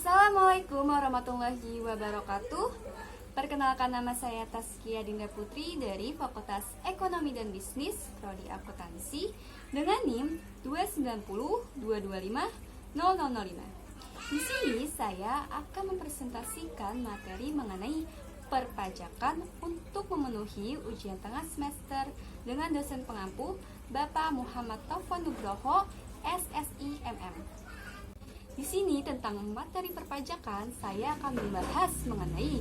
Assalamualaikum warahmatullahi wabarakatuh. Perkenalkan, nama saya Taskia Dinda Putri dari Fakultas Ekonomi dan Bisnis Prodi Akuntansi dengan NIM 29022500005. Di sini saya akan mempresentasikan materi mengenai perpajakan untuk memenuhi ujian tengah semester dengan dosen pengampu Bapak Muhammad Taufan Nugroho, SSI MM. Di sini tentang materi perpajakan, saya akan membahas mengenai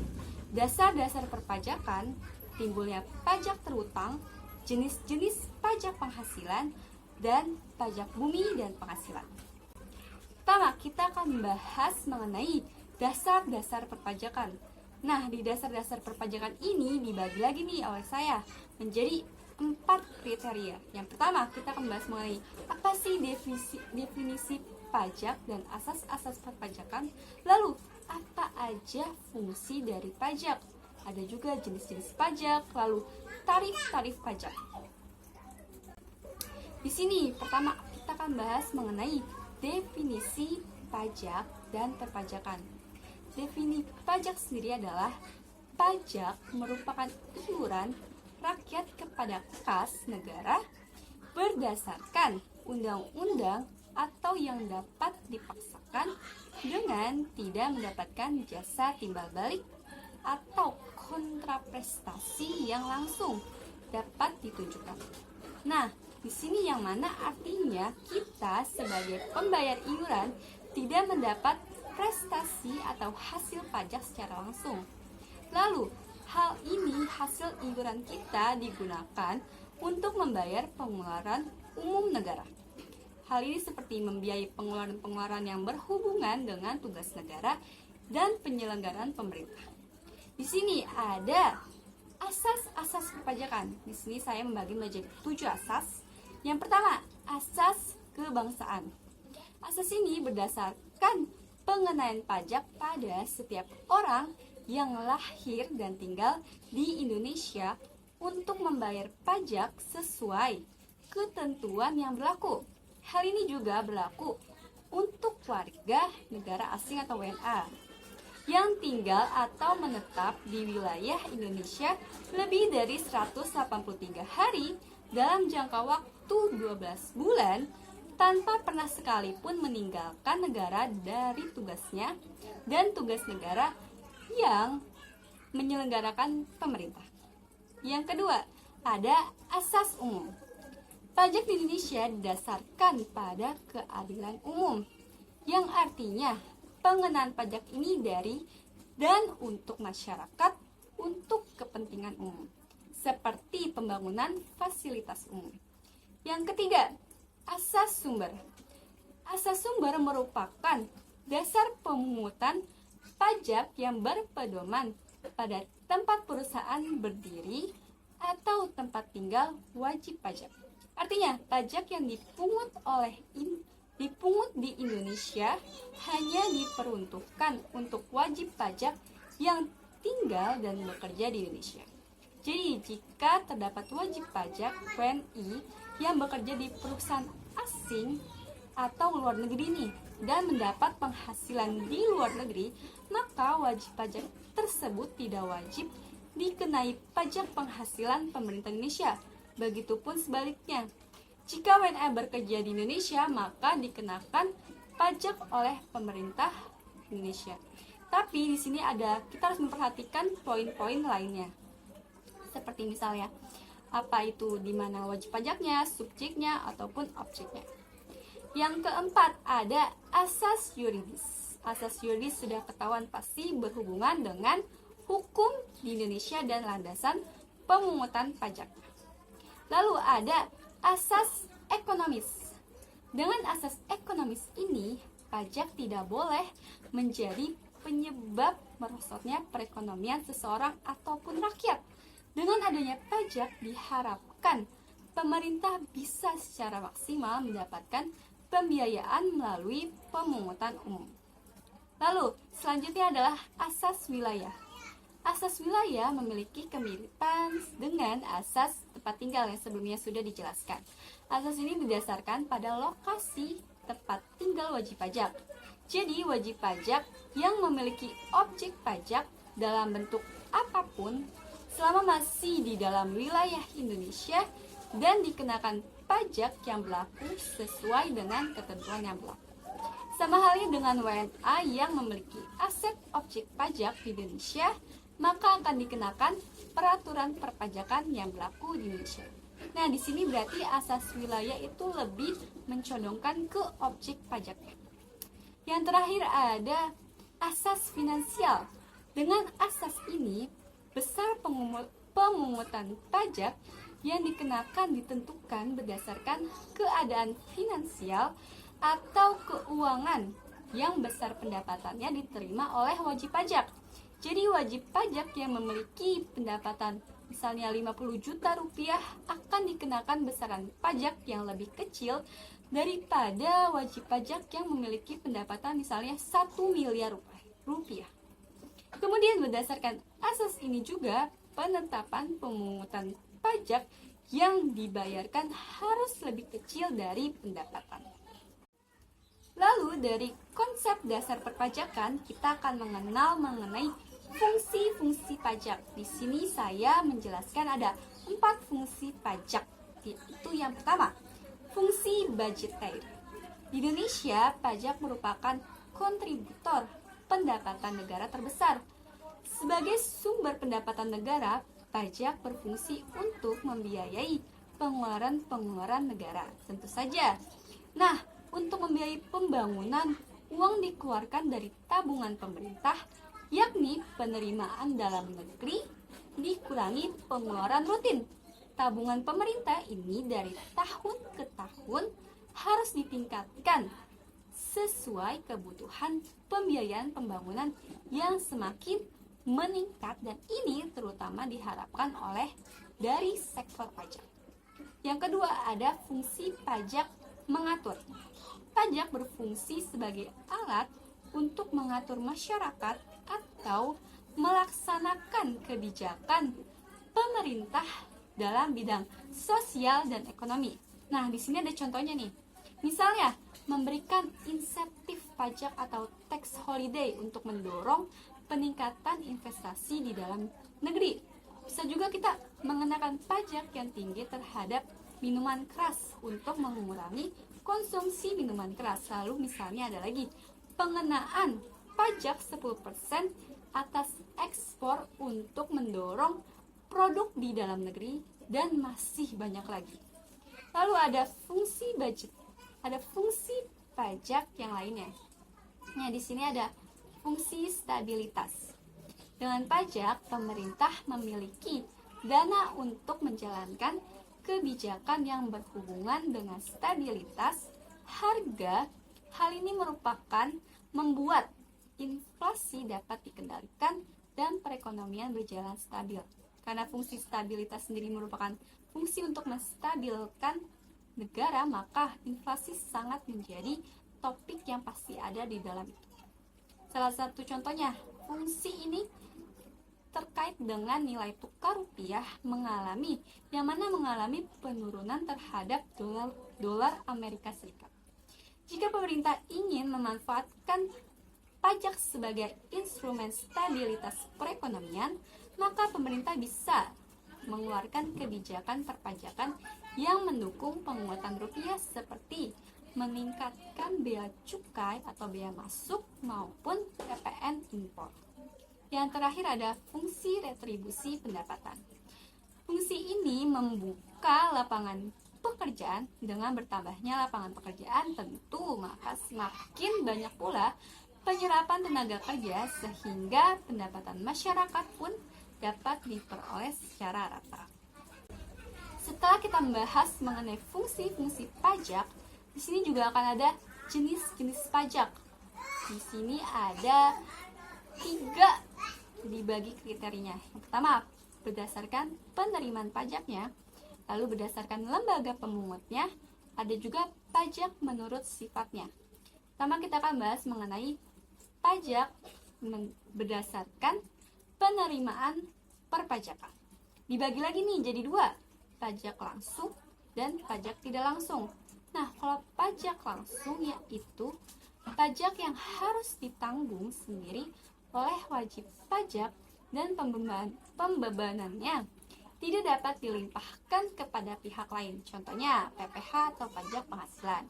dasar-dasar perpajakan, timbulnya pajak terutang, jenis-jenis pajak penghasilan, dan pajak bumi dan penghasilan. Pertama, kita akan membahas mengenai dasar-dasar perpajakan. Nah, di dasar-dasar perpajakan ini dibagi lagi nih oleh saya menjadi 4 kriteria. Yang pertama, kita akan membahas mengenai apa sih definisi pajak dan asas-asas perpajakan. Lalu, apa aja fungsi dari pajak? Ada juga jenis-jenis pajak, lalu tarif-tarif pajak. Di sini pertama kita akan bahas mengenai definisi pajak dan perpajakan. Definisi pajak sendiri adalah pajak merupakan iuran rakyat kepada kas negara berdasarkan undang-undang atau yang dapat dipaksakan dengan tidak mendapatkan jasa timbal balik atau kontraprestasi yang langsung dapat ditunjukkan. Nah, di sini yang mana artinya kita sebagai pembayar iuran tidak mendapat prestasi atau hasil pajak secara langsung. Lalu, hal ini hasil iuran kita digunakan untuk membayar pengeluaran umum negara. Hal ini seperti membiayai pengeluaran-pengeluaran yang berhubungan dengan tugas negara dan penyelenggaraan pemerintah. Di sini ada asas-asas perpajakan. Di sini saya membagi menjadi 7 asas. Yang pertama, asas kebangsaan. Asas ini berdasarkan pengenaan pajak pada setiap orang yang lahir dan tinggal di Indonesia untuk membayar pajak sesuai ketentuan yang berlaku. Hal ini juga berlaku untuk warga negara asing atau WNA yang tinggal atau menetap di wilayah Indonesia lebih dari 183 hari dalam jangka waktu 12 bulan tanpa pernah sekalipun meninggalkan negara dari tugasnya dan tugas negara yang menyelenggarakan pemerintah. Yang kedua, ada asas umum. Pajak di Indonesia didasarkan pada keadilan umum, yang artinya pengenaan pajak ini dari dan untuk masyarakat untuk kepentingan umum, seperti pembangunan fasilitas umum. Yang ketiga, asas sumber. Asas sumber merupakan dasar pemungutan pajak yang berpedoman pada tempat perusahaan berdiri atau tempat tinggal wajib pajak. Artinya, pajak yang dipungut di Indonesia hanya diperuntukkan untuk wajib pajak yang tinggal dan bekerja di Indonesia. Jadi, jika terdapat wajib pajak WNI yang bekerja di perusahaan asing atau luar negeri nih dan mendapat penghasilan di luar negeri, maka wajib pajak tersebut tidak wajib dikenai pajak penghasilan pemerintah Indonesia. Begitupun sebaliknya, jika WNA bekerja di Indonesia, maka dikenakan pajak oleh pemerintah Indonesia. Tapi di sini kita harus memperhatikan poin-poin lainnya. Seperti misalnya, apa itu di mana wajib pajaknya, subjeknya, ataupun objeknya. Yang keempat, ada asas yuridis. Asas yuridis sudah ketahuan pasti berhubungan dengan hukum di Indonesia dan landasan pemungutan pajak. Lalu ada asas ekonomis. Dengan asas ekonomis ini, pajak tidak boleh menjadi penyebab merosotnya perekonomian seseorang ataupun rakyat. Dengan adanya pajak diharapkan pemerintah bisa secara maksimal mendapatkan pembiayaan melalui pemungutan umum. Lalu, selanjutnya adalah asas wilayah. Asas wilayah memiliki kemiripan dengan asas tempat tinggal yang sebelumnya sudah dijelaskan. Asas ini didasarkan pada lokasi tempat tinggal wajib pajak. Jadi wajib pajak yang memiliki objek pajak dalam bentuk apapun selama masih di dalam wilayah Indonesia dan dikenakan pajak yang berlaku sesuai dengan ketentuan yang berlaku. Sama halnya dengan WNA yang memiliki aset objek pajak di Indonesia, maka akan dikenakan peraturan perpajakan yang berlaku di Indonesia. Nah, di sini berarti asas wilayah itu lebih mencondongkan ke objek pajaknya. Yang terakhir ada asas finansial. Dengan asas ini, besar pemungutan pajak yang dikenakan ditentukan berdasarkan keadaan finansial atau keuangan yang besar pendapatannya diterima oleh wajib pajak. Jadi wajib pajak yang memiliki pendapatan misalnya 50 juta rupiah akan dikenakan besaran pajak yang lebih kecil daripada wajib pajak yang memiliki pendapatan misalnya 1 miliar rupiah. Kemudian berdasarkan asas ini juga penetapan pemungutan pajak yang dibayarkan harus lebih kecil dari pendapatan. Lalu dari konsep dasar perpajakan kita akan mengenal mengenai fungsi-fungsi pajak. Di sini saya menjelaskan ada 4 fungsi pajak. Itu yang pertama, fungsi budgetary. Di Indonesia, pajak merupakan kontributor pendapatan negara terbesar. Sebagai sumber pendapatan negara, pajak berfungsi untuk membiayai pengeluaran-pengeluaran negara. Tentu saja. Nah, untuk membiayai pembangunan, uang dikeluarkan dari tabungan pemerintah, yakni penerimaan dalam negeri dikurangi pengeluaran rutin. Tabungan pemerintah ini dari tahun ke tahun harus ditingkatkan sesuai kebutuhan pembiayaan pembangunan yang semakin meningkat, dan ini terutama diharapkan oleh dari sektor pajak. Yang kedua ada fungsi pajak mengatur. Pajak berfungsi sebagai alat untuk mengatur masyarakat atau melaksanakan kebijakan pemerintah dalam bidang sosial dan ekonomi. Nah, di sini ada contohnya nih. Misalnya, memberikan insentif pajak atau tax holiday untuk mendorong peningkatan investasi di dalam negeri. Bisa juga kita mengenakan pajak yang tinggi terhadap minuman keras untuk mengurangi konsumsi minuman keras. Lalu misalnya ada lagi pengenaan pajak 10% atas ekspor untuk mendorong produk di dalam negeri, dan masih banyak lagi. Lalu ada fungsi budget, ada fungsi pajak yang lainnya. Nah, di sini ada fungsi stabilitas. Dengan pajak, pemerintah memiliki dana untuk menjalankan kebijakan yang berhubungan dengan stabilitas harga. Hal ini merupakan membuat inflasi dapat dikendalikan dan perekonomian berjalan stabil. Karena fungsi stabilitas sendiri merupakan fungsi untuk menstabilkan negara, maka inflasi sangat menjadi topik yang pasti ada di dalam itu. Salah satu contohnya, fungsi ini terkait dengan nilai tukar rupiah mengalami penurunan terhadap dolar Amerika Serikat. Jika pemerintah ingin memanfaatkan pajak sebagai instrumen stabilitas perekonomian, maka pemerintah bisa mengeluarkan kebijakan perpajakan yang mendukung penguatan rupiah seperti meningkatkan bea cukai atau bea masuk maupun PPN impor. Yang terakhir ada fungsi retribusi pendapatan. Fungsi ini membuka lapangan pekerjaan. Dengan bertambahnya lapangan pekerjaan tentu maka semakin banyak pula penyerapan tenaga kerja sehingga pendapatan masyarakat pun dapat diperoleh secara rata. Setelah kita membahas mengenai fungsi-fungsi pajak, di sini juga akan ada jenis-jenis pajak. Di sini ada 3 dibagi kriterianya. Yang pertama, berdasarkan penerimaan pajaknya, lalu berdasarkan lembaga pemungutnya, ada juga pajak menurut sifatnya. Pertama kita akan bahas mengenai pajak berdasarkan penerimaan perpajakan. Dibagi lagi nih jadi 2, pajak langsung dan pajak tidak langsung. Nah, kalau pajak langsung yaitu pajak yang harus ditanggung sendiri oleh wajib pajak dan pembebanannya tidak dapat dilimpahkan kepada pihak lain. Contohnya PPh atau pajak penghasilan.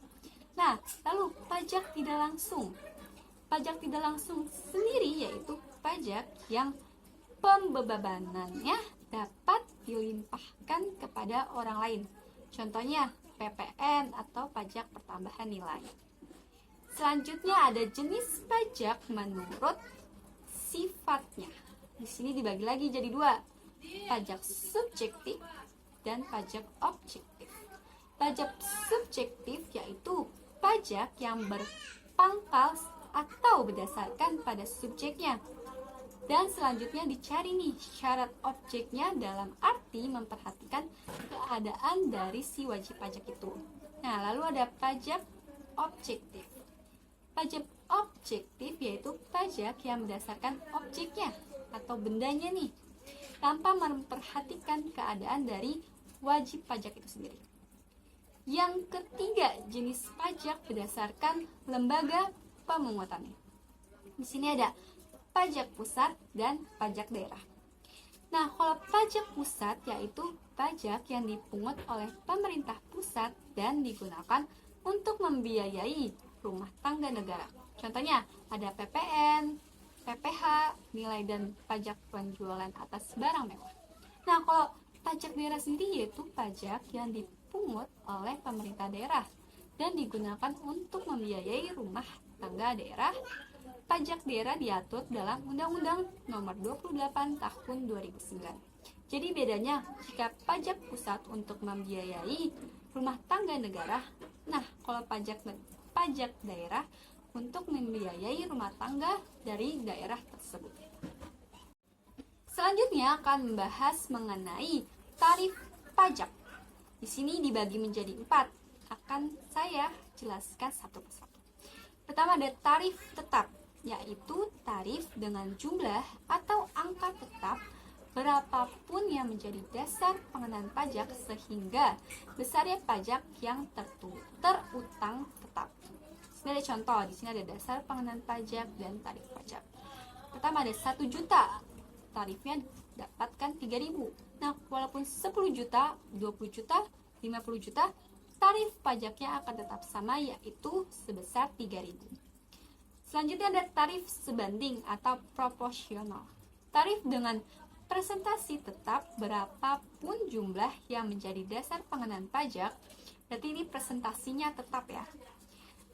Nah, lalu pajak tidak langsung. Pajak tidak langsung sendiri yaitu pajak yang pembebanannya dapat dilimpahkan kepada orang lain. Contohnya PPN atau pajak pertambahan nilai. Selanjutnya ada jenis pajak menurut sifatnya. Di sini dibagi lagi jadi dua, pajak subjektif dan pajak objektif. Pajak subjektif yaitu pajak yang berpangkal atau berdasarkan pada subjeknya. Dan selanjutnya dicari nih syarat objeknya dalam arti memperhatikan keadaan dari si wajib pajak itu. Nah, lalu ada pajak objektif. Pajak objektif yaitu pajak yang berdasarkan objeknya atau bendanya nih, tanpa memperhatikan keadaan dari wajib pajak itu sendiri. Yang ketiga, jenis pajak berdasarkan lembaga pemungutannya. Di sini ada pajak pusat dan pajak daerah. Nah, kalau pajak pusat yaitu pajak yang dipungut oleh pemerintah pusat dan digunakan untuk membiayai rumah tangga negara. Contohnya ada PPN, PPh, nilai dan pajak penjualan atas barang mewah. Nah, kalau pajak daerah sendiri yaitu pajak yang dipungut oleh pemerintah daerah dan digunakan untuk membiayai rumah tangga daerah. Pajak daerah diatur dalam Undang-Undang Nomor 28 Tahun 2009. Jadi bedanya jika pajak pusat untuk membiayai rumah tangga negara, nah kalau pajak daerah untuk membiayai rumah tangga dari daerah tersebut. Selanjutnya akan membahas mengenai tarif pajak. Di sini dibagi menjadi 4. Akan saya jelaskan satu persatu. Pertama ada tarif tetap, yaitu tarif dengan jumlah atau angka tetap berapapun yang menjadi dasar pengenaan pajak sehingga besarnya pajak yang terutang tetap. Di sini ada contoh, di sini ada dasar pengenaan pajak dan tarif pajak. Pertama ada 1 juta, tarifnya dapatkan 3.000. Nah, walaupun 10 juta, 20 juta, 50 juta, tarif pajaknya akan tetap sama yaitu sebesar 3.000. Selanjutnya ada tarif sebanding atau proporsional. Tarif dengan presentasi tetap berapapun jumlah yang menjadi dasar pengenaan pajak, berarti ini presentasinya tetap ya.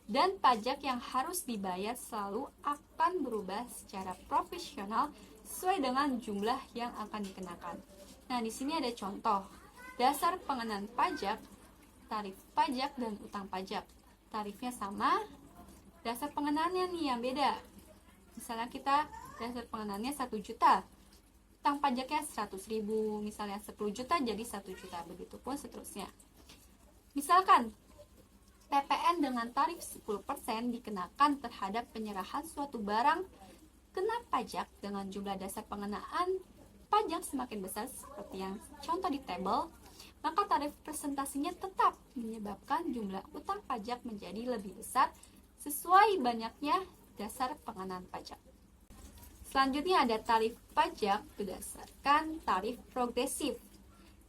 Dan pajak yang harus dibayar selalu akan berubah secara proporsional sesuai dengan jumlah yang akan dikenakan. Nah, di sini ada contoh. Dasar pengenaan pajak, tarif pajak dan utang pajak. Tarifnya sama, dasar pengenaannya nih yang beda. Misalnya kita dasar pengenaannya 1 juta, utang pajaknya 100.000, misalnya 10 juta jadi 1 juta, begitupun seterusnya. Misalkan PPN dengan tarif 10% dikenakan terhadap penyerahan suatu barang kena pajak dengan jumlah dasar pengenaan pajak semakin besar seperti yang contoh di tabel, maka tarif presentasinya tetap menyebabkan jumlah utang pajak menjadi lebih besar sesuai banyaknya dasar pengenaan pajak. Selanjutnya ada tarif pajak berdasarkan tarif progresif.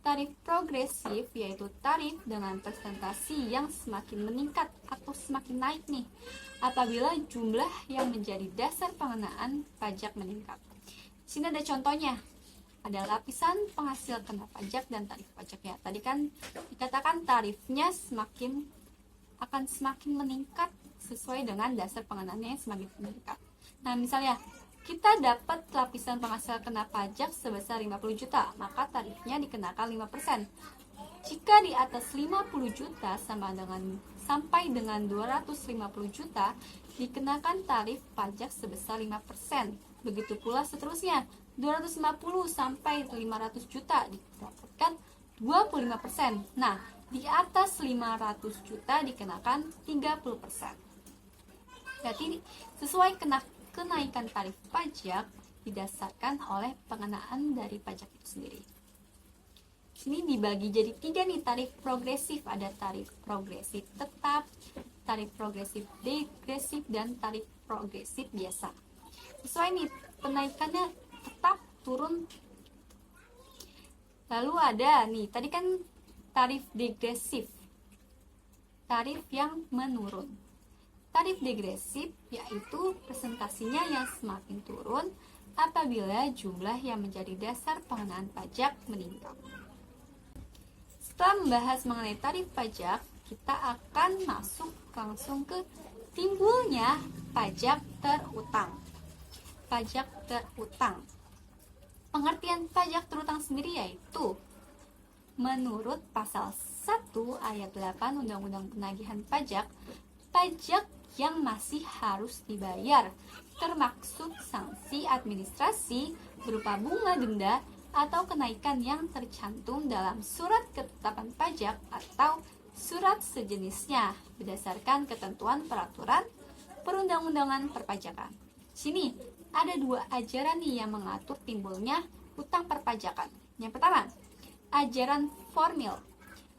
Tarif progresif yaitu tarif dengan presentasi yang semakin meningkat atau semakin naik nih apabila jumlah yang menjadi dasar pengenaan pajak meningkat. Di sini ada contohnya. Ada lapisan penghasil kena pajak dan tarif pajaknya. Tadi kan dikatakan tarifnya akan semakin meningkat sesuai dengan dasar pengenaannya yang semakin meningkat. Nah, misalnya kita dapat lapisan penghasilan kena pajak sebesar 50 juta, maka tarifnya dikenakan 5%. Jika di atas 50 juta sampai dengan 250 juta, dikenakan tarif pajak sebesar 5%. Begitu pula seterusnya, 250 sampai 500 juta didapatkan 25%. Nah, di atas 500 juta dikenakan 30%. Berarti sesuai kenaikan tarif pajak didasarkan oleh pengenaan dari pajak itu sendiri. Ini dibagi jadi 3 nih tarif progresif. Ada tarif progresif tetap, tarif progresif degresif, dan tarif progresif biasa. Sesuai nih, penaikannya tetap turun. Lalu ada nih, tadi kan tarif degresif, tarif yang menurun. Tarif degresif yaitu presentasinya yang semakin turun apabila jumlah yang menjadi dasar pengenaan pajak meningkat. Setelah membahas mengenai tarif pajak, kita akan masuk langsung ke timbulnya pajak terutang. Pajak terutang. Pengertian pajak terutang sendiri yaitu menurut pasal 1 ayat 8 Undang-Undang Penagihan Pajak, pajak yang masih harus dibayar, termaksud sanksi administrasi berupa bunga denda atau kenaikan yang tercantum dalam surat ketetapan pajak atau surat sejenisnya berdasarkan ketentuan peraturan perundang-undangan perpajakan. Sini ada dua ajaran nih yang mengatur timbulnya hutang perpajakan. Yang pertama, ajaran formil.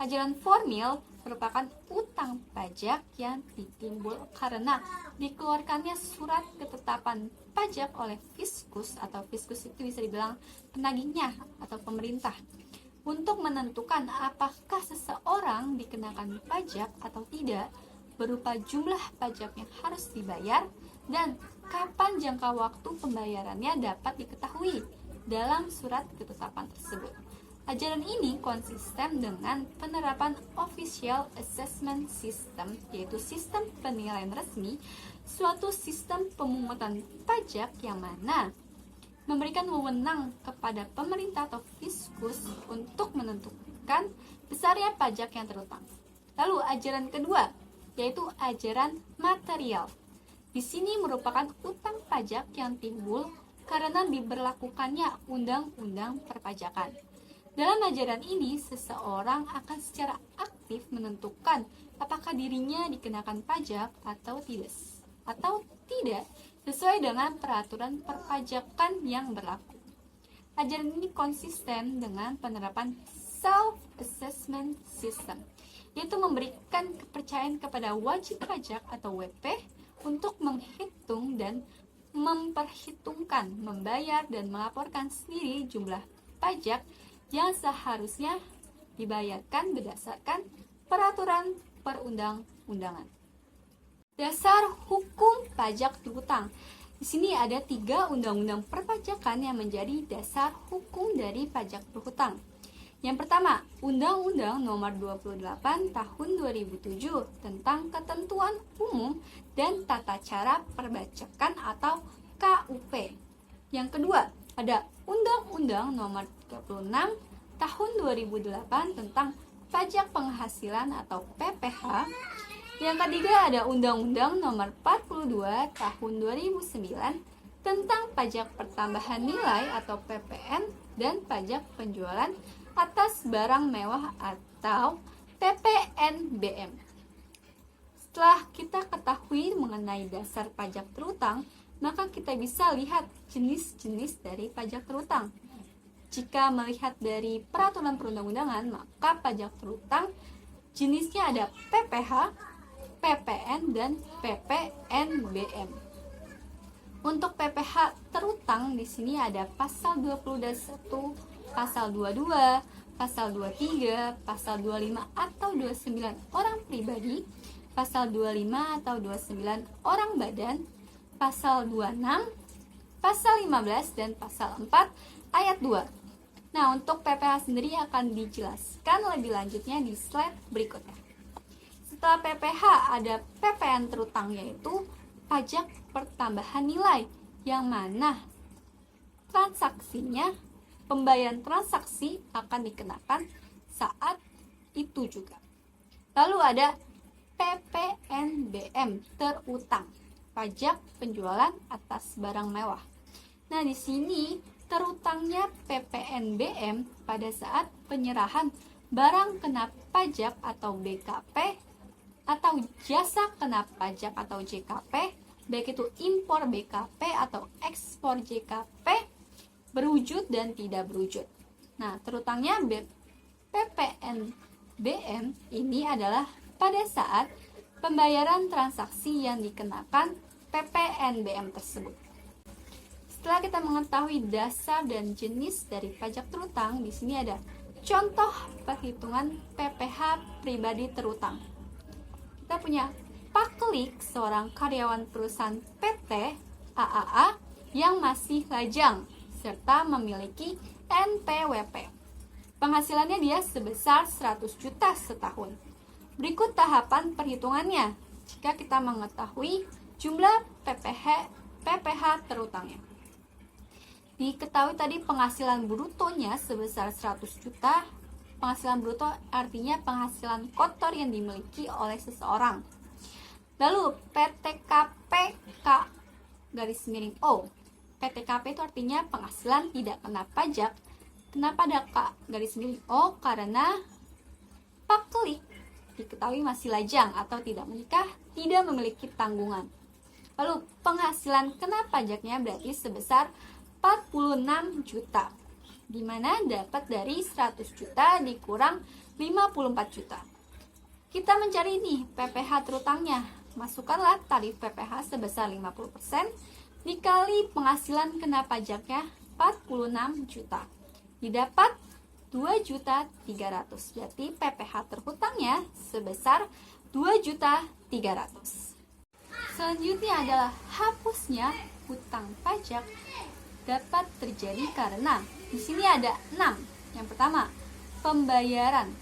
Ajaran formil merupakan utang pajak yang ditimbul karena dikeluarkannya surat ketetapan pajak oleh fiskus, atau fiskus itu bisa dibilang penagihnya atau pemerintah, untuk menentukan apakah seseorang dikenakan pajak atau tidak berupa jumlah pajak yang harus dibayar dan kapan jangka waktu pembayarannya dapat diketahui dalam surat ketetapan tersebut. Ajaran ini konsisten dengan penerapan Official Assessment System, yaitu sistem penilaian resmi, suatu sistem pemungutan pajak yang mana memberikan wewenang kepada pemerintah atau fiskus untuk menentukan besarnya pajak yang terutang. Lalu ajaran kedua, yaitu ajaran material. Di sini merupakan utang pajak yang timbul karena diberlakukannya undang-undang perpajakan. Dalam ajaran ini, seseorang akan secara aktif menentukan apakah dirinya dikenakan pajak atau tidak sesuai dengan peraturan perpajakan yang berlaku. Ajaran ini konsisten dengan penerapan self-assessment system, yaitu memberikan kepercayaan kepada wajib pajak atau WP untuk menghitung dan memperhitungkan, membayar dan melaporkan sendiri jumlah pajak yang seharusnya dibayarkan berdasarkan peraturan perundang-undangan. Dasar hukum pajak terutang. Di sini ada 3 undang-undang perpajakan yang menjadi dasar hukum dari pajak berhutang. Yang pertama, Undang-Undang Nomor 28 Tahun 2007 tentang Ketentuan Umum dan Tata Cara Perpajakan atau KUP. Yang kedua, ada Undang-Undang Nomor 36 Tahun 2008 tentang Pajak Penghasilan atau PPH. Yang ketiga ada Undang-Undang Nomor 42 Tahun 2009 tentang Pajak Pertambahan Nilai atau PPN dan Pajak Penjualan atas Barang Mewah atau PPNBM. Setelah kita ketahui mengenai dasar pajak terutang, maka kita bisa lihat jenis-jenis dari pajak terutang. Jika melihat dari peraturan perundang-undangan, maka pajak terutang jenisnya ada PPH, PPN, dan PPNBM. Untuk PPH terutang di sini ada pasal 21, pasal 22, pasal 23, pasal 25 atau 29 orang pribadi, pasal 25 atau 29 orang badan, pasal 26, pasal 15 dan pasal 4 ayat 2. Nah, untuk PPH sendiri akan dijelaskan lebih lanjutnya di slide berikutnya. Setelah PPH ada PPN terutang, yaitu pajak pertambahan nilai, yang mana transaksinya, pembayaran transaksi akan dikenakan saat itu juga. Lalu ada PPNBM terutang, pajak penjualan atas barang mewah. Nah, di sini terutangnya PPNBM pada saat penyerahan barang kena pajak atau BKP atau jasa kena pajak atau JKP, baik itu impor BKP atau ekspor JKP, berwujud dan tidak berwujud. Nah, terutangnya PPNBM ini adalah pada saat pembayaran transaksi yang dikenakan PPNBM tersebut. Setelah kita mengetahui dasar dan jenis dari pajak terutang, di sini ada contoh perhitungan PPh pribadi terutang. Kita punya Pak Klik, seorang karyawan perusahaan PT AAA yang masih lajang serta memiliki NPWP. Penghasilannya dia sebesar 100 juta setahun. Berikut tahapan perhitungannya jika kita mengetahui jumlah PPh terutangnya. Diketahui tadi penghasilan brutonya sebesar 100 juta. Penghasilan bruto artinya penghasilan kotor yang dimiliki oleh seseorang. Lalu PTKPK garis miring O. PTKP itu artinya penghasilan tidak kena pajak. Kenapa ada K garis miring O? Karena Pak Klik diketahui masih lajang atau tidak menikah, tidak memiliki tanggungan. Lalu penghasilan kena pajaknya berarti sebesar 46 juta, di mana dapat dari 100 juta dikurang 54 juta. Kita mencari nih PPh terutangnya. Masukkanlah tarif PPh sebesar 50% dikali penghasilan kena pajaknya 46 juta. Didapat 2.300.000. Berarti PPh terhutangnya sebesar 2.300.000. Selanjutnya adalah hapusnya hutang pajak dapat terjadi karena di sini ada 6. Yang pertama, pembayaran.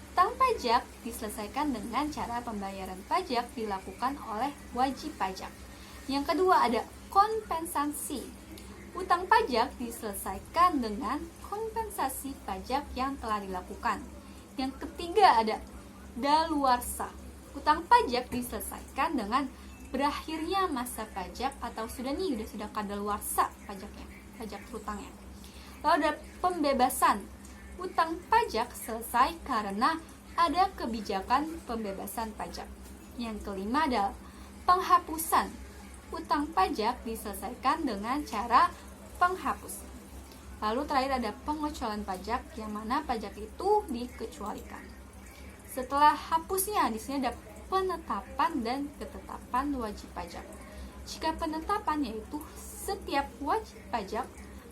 Hutang pajak diselesaikan dengan cara pembayaran pajak dilakukan oleh wajib pajak. Yang kedua ada kompensasi. Hutang pajak diselesaikan dengan kompensasi pajak yang telah dilakukan. Yang ketiga ada daluarsa. Hutang pajak diselesaikan dengan berakhirnya masa pajak atau sudah kadaluarsa pajaknya, pajak hutangnya. Lalu ada pembebasan. Hutang pajak selesai karena ada kebijakan pembebasan pajak. Yang kelima adalah penghapusan. Hutang pajak diselesaikan dengan cara penghapus. Lalu terakhir ada pengecualian pajak, yang mana pajak itu dikecualikan. Setelah hapusnya, di sini ada penetapan dan ketetapan wajib pajak. Jika penetapan yaitu setiap wajib pajak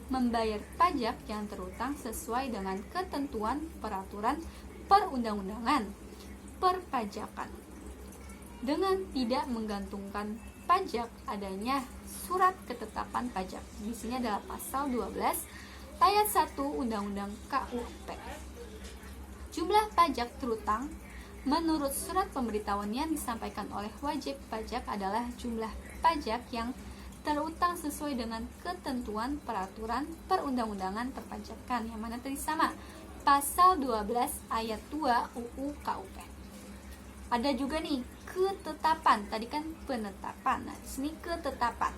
membayar pajak yang terutang sesuai dengan ketentuan peraturan perundang-undangan perpajakan dengan tidak menggantungkan pajak adanya surat ketetapan pajak. Di sini adalah pasal 12 ayat 1 Undang-Undang KUP. Jumlah pajak terutang menurut surat pemberitahuan yang disampaikan oleh wajib pajak adalah jumlah pajak yang terutang sesuai dengan ketentuan peraturan perundang-undangan perpajakan, yang mana tadi sama pasal 12 ayat 2 UU KUP. Ada juga nih ketetapan, tadi kan penetapan. Nah, di sini ketetapan.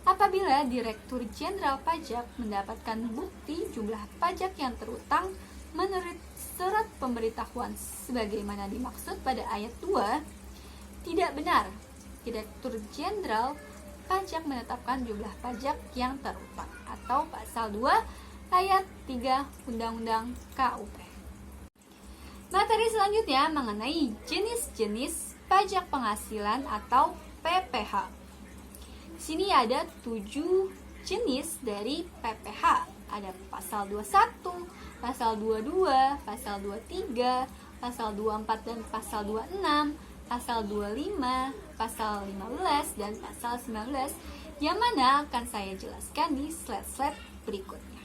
Apabila Direktur Jenderal Pajak mendapatkan bukti jumlah pajak yang terutang menurut surat pemberitahuan sebagaimana dimaksud pada ayat 2, tidak benar. Direktur Jenderal Pajak menetapkan jumlah pajak yang terutang atau pasal 2 ayat 3 Undang-Undang KUP. Materi selanjutnya mengenai jenis-jenis pajak penghasilan atau PPh. Di sini ada 7 jenis dari PPh. Ada pasal 21, pasal 22, pasal 23, pasal 24 dan pasal 26, pasal 25, pasal 15 dan pasal 19, yang mana akan saya jelaskan di slide-slide berikutnya.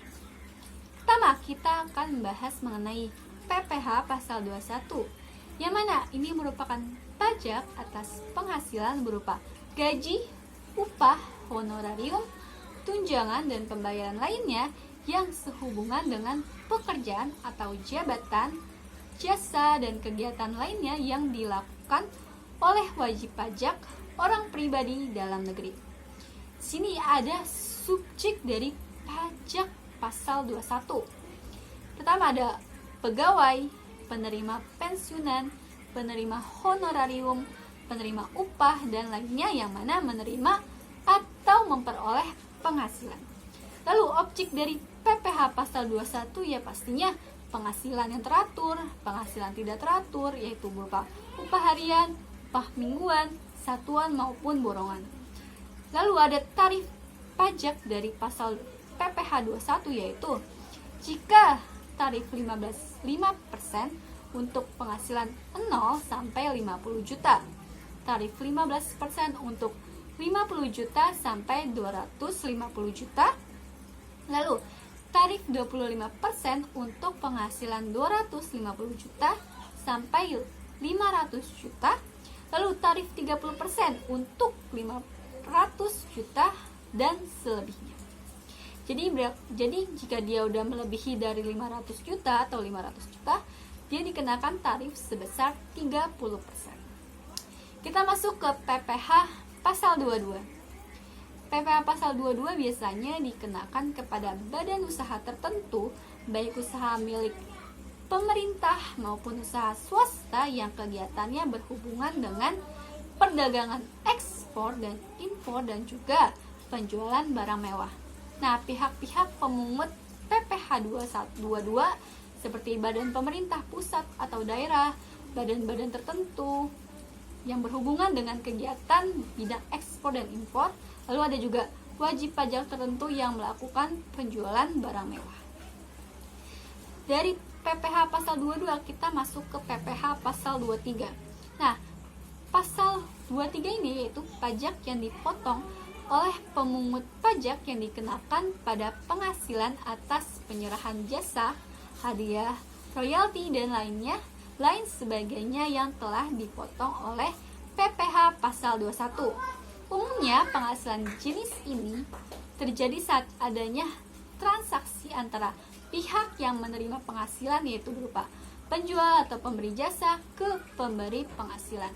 Pertama, kita akan membahas mengenai PPh pasal 21, yang mana ini merupakan pajak atas penghasilan berupa gaji, upah, honorarium, tunjangan, dan pembayaran lainnya yang sehubungan dengan pekerjaan atau jabatan, jasa, dan kegiatan lainnya yang dilakukan oleh wajib pajak orang pribadi dalam negeri. Sini ada subjek dari pajak pasal 21. Pertama ada pegawai, penerima pensiunan, penerima honorarium, penerima upah, dan lainnya yang mana menerima atau memperoleh penghasilan. Lalu objek dari PPh pasal 21 ya pastinya penghasilan yang teratur, penghasilan tidak teratur, yaitu berupa upah harian, upah mingguan, satuan maupun borongan. Lalu ada tarif pajak dari pasal PPh 21, yaitu jika tarif 5% untuk penghasilan 0 sampai 50 juta, tarif 15% untuk 50 juta sampai 250 juta, lalu tarif 25% untuk penghasilan 250 juta sampai 500 juta, lalu tarif 30% untuk 500 juta dan selebihnya. Jadi jika dia udah melebihi dari 500 juta atau 500 juta, dia dikenakan tarif sebesar 30%. Kita masuk ke PPh pasal 22. PPh pasal 22 biasanya dikenakan kepada badan usaha tertentu, baik usaha milik pemerintah maupun usaha swasta yang kegiatannya berhubungan dengan perdagangan ekspor dan impor dan juga penjualan barang mewah. Nah, pihak-pihak pemungut PPh 22 seperti badan pemerintah pusat atau daerah, badan-badan tertentu yang berhubungan dengan kegiatan bidang ekspor dan impor, lalu ada juga wajib pajak tertentu yang melakukan penjualan barang mewah. Dari PPh pasal 22 kita masuk ke PPh pasal 23. Nah, pasal 23 ini yaitu pajak yang dipotong oleh pemungut pajak yang dikenakan pada penghasilan atas penyerahan jasa, hadiah, royalti dan lain sebagainya yang telah dipotong oleh PPh pasal 21. Umumnya penghasilan jenis ini terjadi saat adanya transaksi antara pihak yang menerima penghasilan, yaitu berupa penjual atau pemberi jasa ke pemberi penghasilan.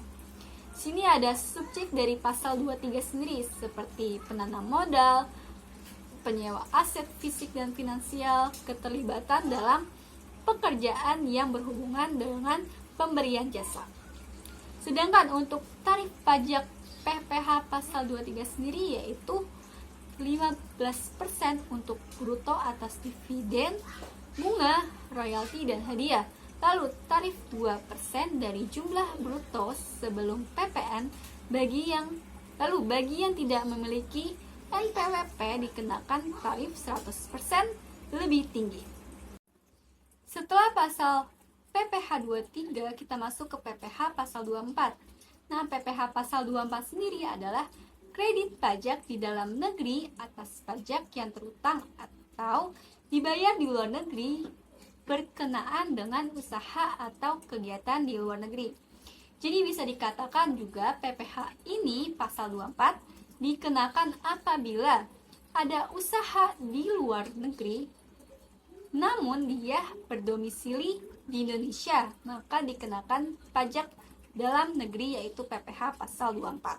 Sini ada subjek dari pasal 23 sendiri seperti penanam modal, penyewa aset fisik dan finansial, keterlibatan dalam pekerjaan yang berhubungan dengan pemberian jasa. Sedangkan untuk tarif pajak PPh pasal 23 sendiri yaitu 15% untuk bruto atas dividen, bunga, royalti dan hadiah. Lalu tarif 2% dari jumlah bruto sebelum PPN bagi yang tidak memiliki NPWP dikenakan tarif 100% lebih tinggi. Setelah pasal PPh 23 kita masuk ke PPh pasal 24. Nah, PPh pasal 24 sendiri adalah kredit pajak di dalam negeri atas pajak yang terutang atau dibayar di luar negeri berkenaan dengan usaha atau kegiatan di luar negeri. Jadi bisa dikatakan juga PPh ini pasal 24 dikenakan apabila ada usaha di luar negeri namun dia berdomisili di Indonesia, maka dikenakan pajak dalam negeri yaitu PPh pasal 24.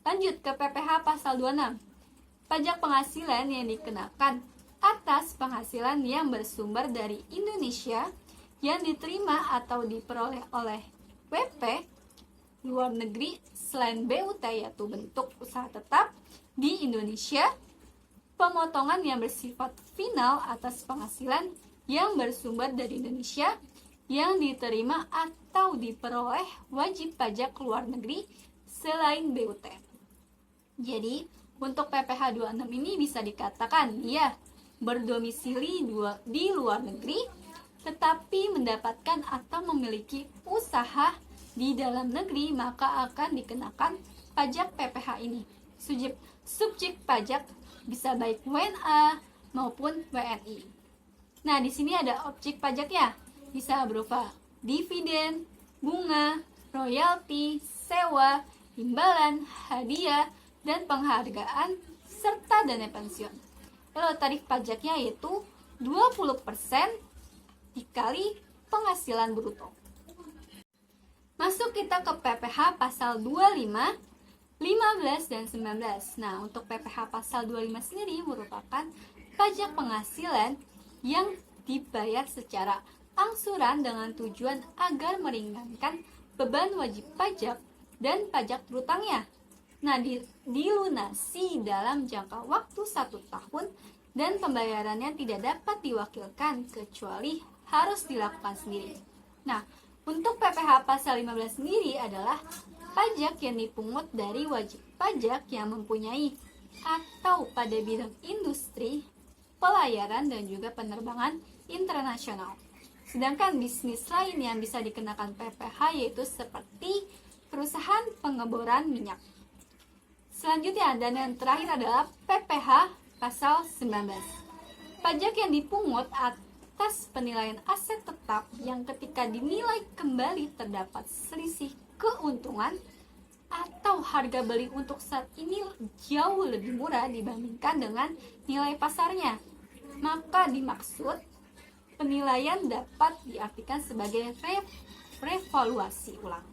Lanjut ke PPh pasal 26. Pajak penghasilan yang dikenakan atas penghasilan yang bersumber dari Indonesia yang diterima atau diperoleh oleh WP luar negeri selain BUT yaitu bentuk usaha tetap di Indonesia, pemotongan yang bersifat final atas penghasilan yang bersumber dari Indonesia yang diterima atau diperoleh wajib pajak luar negeri selain BUT. Jadi, untuk PPh 26 ini bisa dikatakan dia berdomisili di luar negeri tetapi mendapatkan atau memiliki usaha di dalam negeri, maka akan dikenakan pajak PPh ini. Subjek pajak bisa baik WNA maupun WNI. Nah, di sini ada objek pajaknya. Bisa berupa dividen, bunga, royalti, sewa, imbalan, hadiah, dan penghargaan serta dana pensiun. Lalu tarif pajaknya yaitu 20% dikali penghasilan bruto. Masuk kita ke PPh pasal 25, 15 dan 19. Nah, untuk PPh pasal 25 sendiri merupakan pajak penghasilan yang dibayar secara angsuran dengan tujuan agar meringankan beban wajib pajak dan pajak berutangnya. Nah, dilunasi dalam jangka waktu 1 tahun dan pembayarannya tidak dapat diwakilkan kecuali harus dilakukan sendiri. Nah, untuk PPh pasal 15 sendiri adalah pajak yang dipungut dari wajib pajak yang mempunyai atau pada bidang industri, pelayaran, dan juga penerbangan internasional. Sedangkan bisnis lain yang bisa dikenakan PPh yaitu seperti perusahaan pengeboran minyak. Selanjutnya, dan yang terakhir adalah PPh pasal 19. Pajak yang dipungut atas penilaian aset tetap yang ketika dinilai kembali terdapat selisih keuntungan atau harga beli untuk saat ini jauh lebih murah dibandingkan dengan nilai pasarnya, maka dimaksud penilaian dapat diartikan sebagai revaluasi ulang.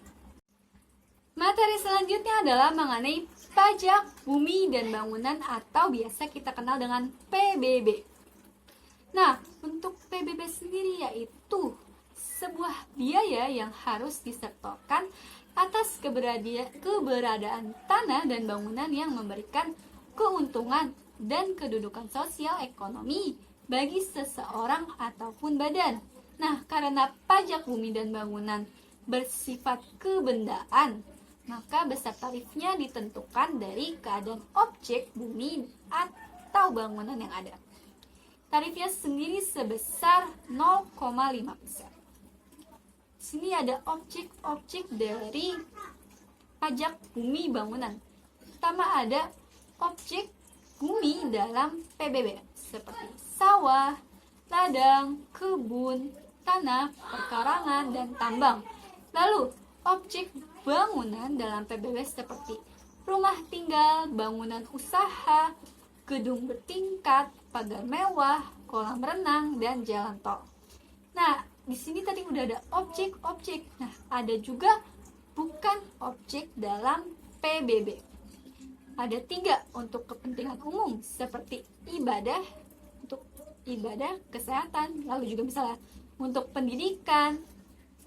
Materi selanjutnya adalah mengenai pajak bumi dan bangunan atau biasa kita kenal dengan PBB. Nah, untuk PBB sendiri yaitu sebuah biaya yang harus disetorkan atas keberadaan tanah dan bangunan yang memberikan keuntungan dan kedudukan sosial ekonomi bagi seseorang ataupun badan. Nah, karena pajak bumi dan bangunan bersifat kebendaan, maka besar tarifnya ditentukan dari keadaan objek bumi atau bangunan yang ada. Tarifnya sendiri sebesar 0,5%. Sini ada objek-objek dari pajak bumi bangunan. Pertama ada objek bumi dalam PBB seperti sawah, ladang, kebun, tanah, perkarangan, dan tambang. Lalu objek bangunan dalam PBB seperti rumah tinggal, bangunan usaha, gedung bertingkat, pagar mewah, kolam renang, dan jalan tol. Nah, di sini tadi udah ada objek-objek. Nah, ada juga bukan objek dalam PBB. Ada 3 untuk kepentingan umum seperti ibadah, untuk ibadah, kesehatan, lalu juga misalnya untuk pendidikan.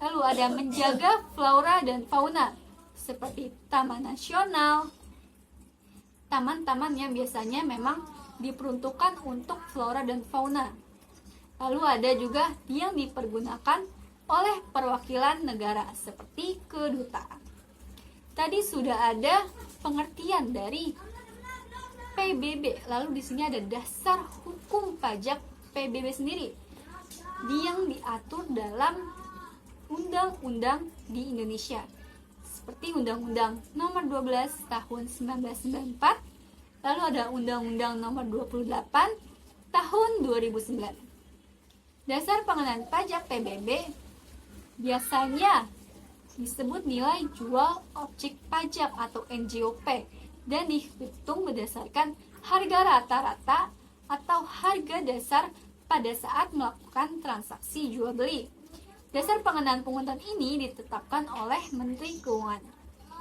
Lalu ada menjaga flora dan fauna seperti taman nasional, taman-taman yang biasanya memang diperuntukkan untuk flora dan fauna. Lalu ada juga yang dipergunakan oleh perwakilan negara seperti kedutaan. Tadi sudah ada pengertian dari PBB. Lalu di sini ada dasar hukum pajak PBB sendiri yang diatur dalam undang-undang di Indonesia. Seperti Undang-Undang Nomor 12 Tahun 1994, lalu ada Undang-Undang Nomor 28 Tahun 2009. Dasar pengenaan pajak PBB biasanya disebut nilai jual objek pajak atau NJOP dan dihitung berdasarkan harga rata-rata atau harga dasar pada saat melakukan transaksi jual beli. Dasar pengenaan pungutan ini ditetapkan oleh Menteri Keuangan.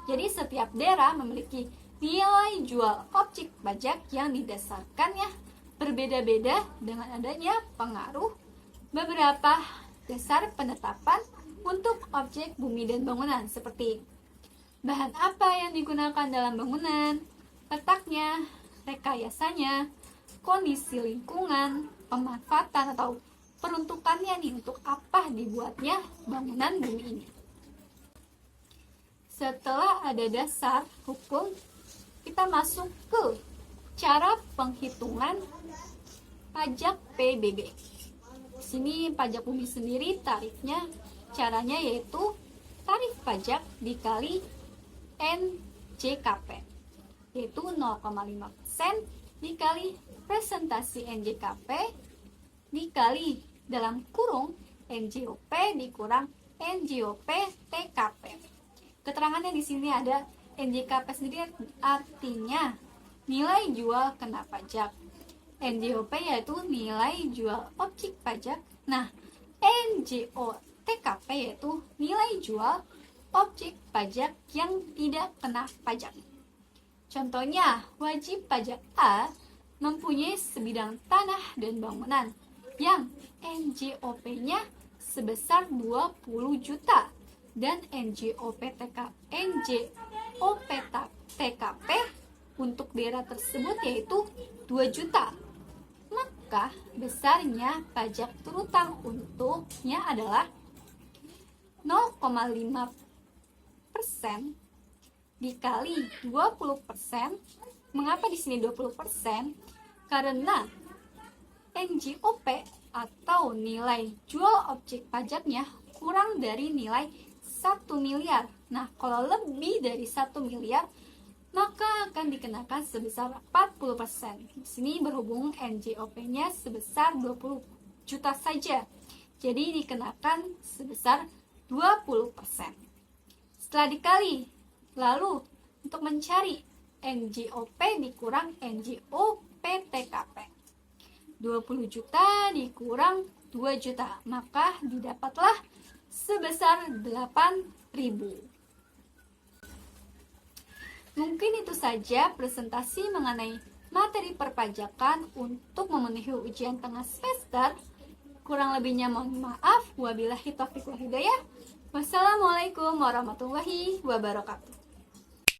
Jadi setiap daerah memiliki nilai jual objek pajak yang didasarkannya berbeda-beda dengan adanya pengaruh beberapa dasar penetapan untuk objek bumi dan bangunan seperti bahan apa yang digunakan dalam bangunan, letaknya, rekayasanya, kondisi lingkungan, pemanfaatan atau peruntukannya nih untuk apa dibuatnya bangunan bumi ini. Setelah ada dasar hukum, kita masuk ke cara penghitungan pajak PBB. Di sini pajak bumi sendiri tarifnya caranya yaitu tarif pajak dikali NJKP, yaitu 0,5% dikali presentasi NJKP dikali dalam kurung NJOP dikurang NJOP TKP. Keterangannya di sini ada NJKP sendiri artinya nilai jual kena pajak. NJOP yaitu nilai jual objek pajak. Nah, NJOTKP yaitu nilai jual objek pajak yang tidak kena pajak. Contohnya, wajib pajak A mempunyai sebidang tanah dan bangunan yang NJOP-nya sebesar 20 juta dan NJOP-TKP untuk daerah tersebut yaitu 2 juta. Maka besarnya pajak terutang untuknya adalah 0,5% dikali 20%. Mengapa di sini 20%? Karena NJOP atau nilai jual objek pajaknya kurang dari nilai 1 miliar. Nah, kalau lebih dari 1 miliar, maka akan dikenakan sebesar 40%. Di sini berhubung NJOP-nya sebesar 20 juta saja. Jadi dikenakan sebesar 20%. Setelah dikali, lalu untuk mencari NJOP dikurang NJOP TKP. 20 juta dikurang 2 juta, maka didapatlah sebesar 8.000. Mungkin itu saja presentasi mengenai materi perpajakan untuk memenuhi ujian tengah semester. Kurang lebihnya mohon maaf. Wabillahi taufiq wal hidayah. Wassalamualaikum warahmatullahi wabarakatuh.